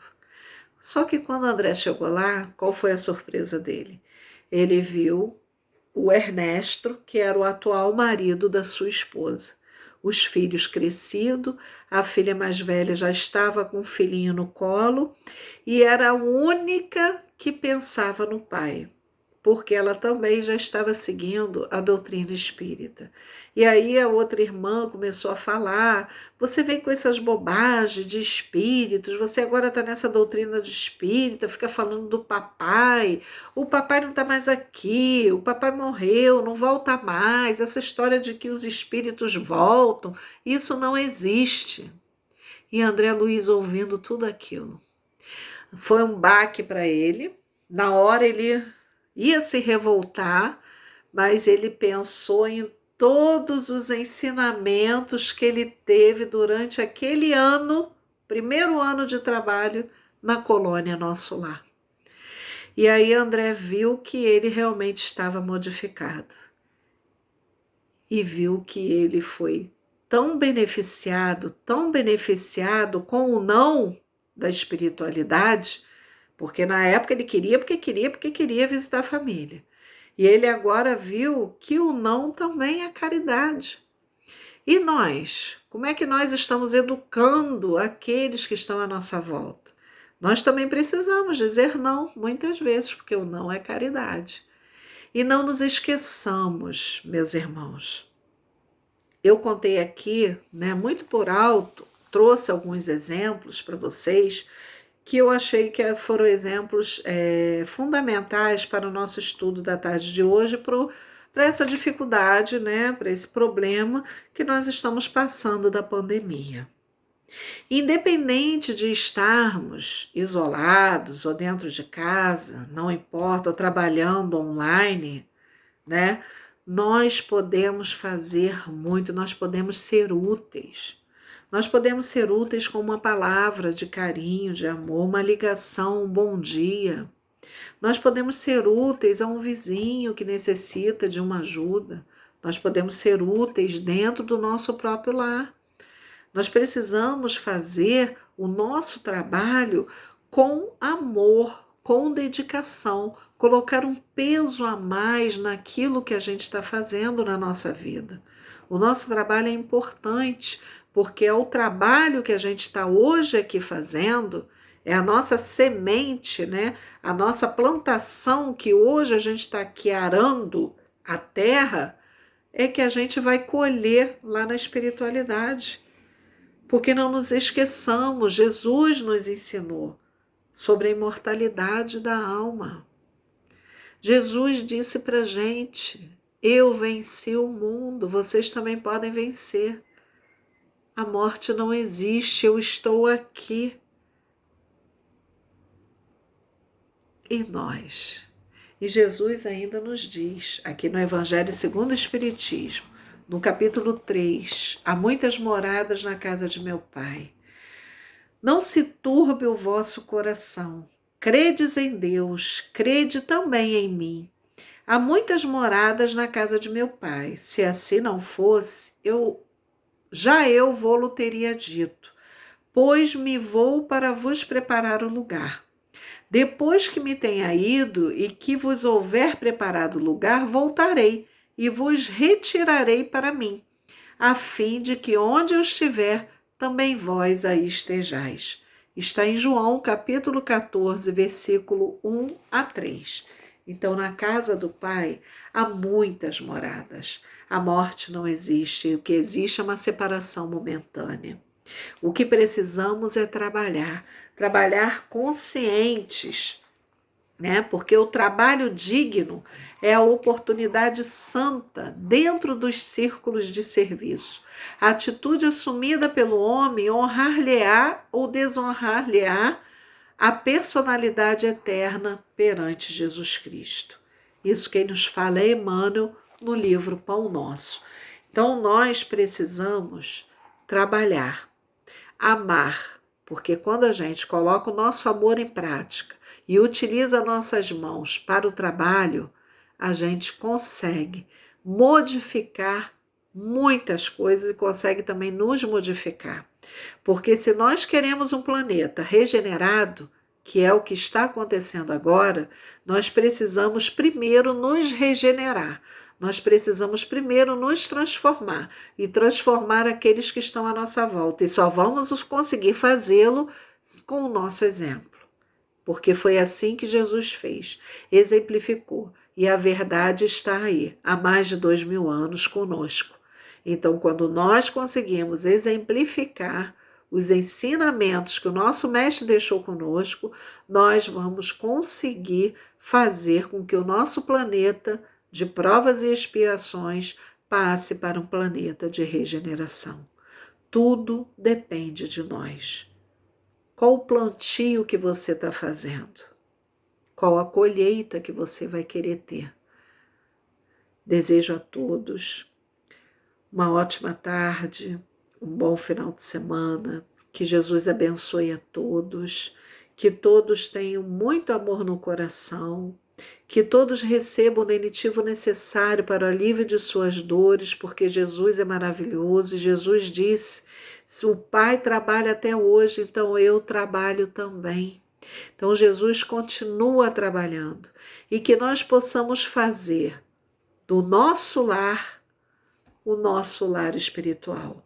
[SPEAKER 1] Só que quando o André chegou lá, qual foi a surpresa dele? Ele viu o Ernesto, que era o atual marido da sua esposa. Os filhos crescidos, a filha mais velha já estava com o filhinho no colo e era a única que pensava no pai, porque ela também já estava seguindo a doutrina espírita. E aí a outra irmã começou a falar: você vem com essas bobagens de espíritos, você agora está nessa doutrina de espírita, fica falando do papai, o papai não está mais aqui, o papai morreu, não volta mais, essa história de que os espíritos voltam, isso não existe. E André Luiz ouvindo tudo aquilo. Foi um baque para ele, na hora ele ia se revoltar, mas ele pensou em todos os ensinamentos que ele teve durante aquele ano, primeiro ano de trabalho na colônia Nosso Lar. E aí André viu que ele realmente estava modificado. E viu que ele foi tão beneficiado com o não da espiritualidade, porque na época ele queria, porque queria visitar a família. E ele agora viu que o não também é caridade. E nós? Como é que nós estamos educando aqueles que estão à nossa volta? Nós também precisamos dizer não, muitas vezes, porque o não é caridade. E não nos esqueçamos, meus irmãos. Eu contei aqui, muito por alto, trouxe alguns exemplos para vocês, que eu achei que foram exemplos fundamentais para o nosso estudo da tarde de hoje, para essa dificuldade, para esse problema que nós estamos passando da pandemia. Independente de estarmos isolados ou dentro de casa, não importa, ou trabalhando online, nós podemos fazer muito, nós podemos ser úteis. Nós podemos ser úteis com uma palavra de carinho, de amor, uma ligação, um bom dia. Nós podemos ser úteis a um vizinho que necessita de uma ajuda. Nós podemos ser úteis dentro do nosso próprio lar. Nós precisamos fazer o nosso trabalho com amor, com dedicação, colocar um peso a mais naquilo que a gente está fazendo na nossa vida. O nosso trabalho é importante, porque é o trabalho que a gente está hoje aqui fazendo, é a nossa semente, a nossa plantação que hoje a gente está aqui arando a terra, é que a gente vai colher lá na espiritualidade. Porque não nos esqueçamos, Jesus nos ensinou sobre a imortalidade da alma. Jesus disse para a gente: eu venci o mundo, vocês também podem vencer. A morte não existe, eu estou aqui. E nós? E Jesus ainda nos diz, aqui no Evangelho segundo o Espiritismo, no capítulo 3, há muitas moradas na casa de meu Pai. Não se turbe o vosso coração. Credes em Deus, crede também em mim. Há muitas moradas na casa de meu Pai. Se assim não fosse, eu vou-lo teria dito, pois me vou para vos preparar o lugar. Depois que me tenha ido e que vos houver preparado o lugar, voltarei e vos retirarei para mim, a fim de que onde eu estiver, também vós aí estejais. Está em João, capítulo 14, versículo 1 a 3. Então, na casa do Pai, há muitas moradas. A morte não existe, o que existe é uma separação momentânea. O que precisamos é trabalhar conscientes, porque o trabalho digno é a oportunidade santa dentro dos círculos de serviço. A atitude assumida pelo homem honrar-lhe-á ou desonrar-lhe-á a personalidade eterna perante Jesus Cristo. Isso quem nos fala é Emmanuel no livro Pão Nosso. Então nós precisamos trabalhar, amar, porque quando a gente coloca o nosso amor em prática e utiliza nossas mãos para o trabalho, a gente consegue modificar muitas coisas e consegue também nos modificar. Porque se nós queremos um planeta regenerado, que é o que está acontecendo agora, nós precisamos primeiro nos regenerar. Nós precisamos primeiro nos transformar e transformar aqueles que estão à nossa volta. E só vamos conseguir fazê-lo com o nosso exemplo. Porque foi assim que Jesus fez, exemplificou. E a verdade está aí, há mais de 2000 anos conosco. Então, quando nós conseguimos exemplificar os ensinamentos que o nosso mestre deixou conosco, nós vamos conseguir fazer com que o nosso planeta de provas e expiações passe para um planeta de regeneração. Tudo depende de nós. Qual o plantio que você está fazendo? Qual a colheita que você vai querer ter? Desejo a todos uma ótima tarde, um bom final de semana, que Jesus abençoe a todos, que todos tenham muito amor no coração, que todos recebam o lenitivo necessário para o alívio de suas dores, porque Jesus é maravilhoso e Jesus disse: se o Pai trabalha até hoje, então eu trabalho também. Então Jesus continua trabalhando e que nós possamos fazer do nosso lar o nosso lar espiritual.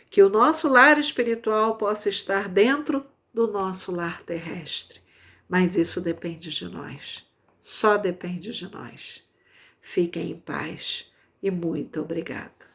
[SPEAKER 1] Que o nosso lar espiritual possa estar dentro do nosso lar terrestre. Mas isso depende de nós. Só depende de nós. Fiquem em paz e muito obrigada.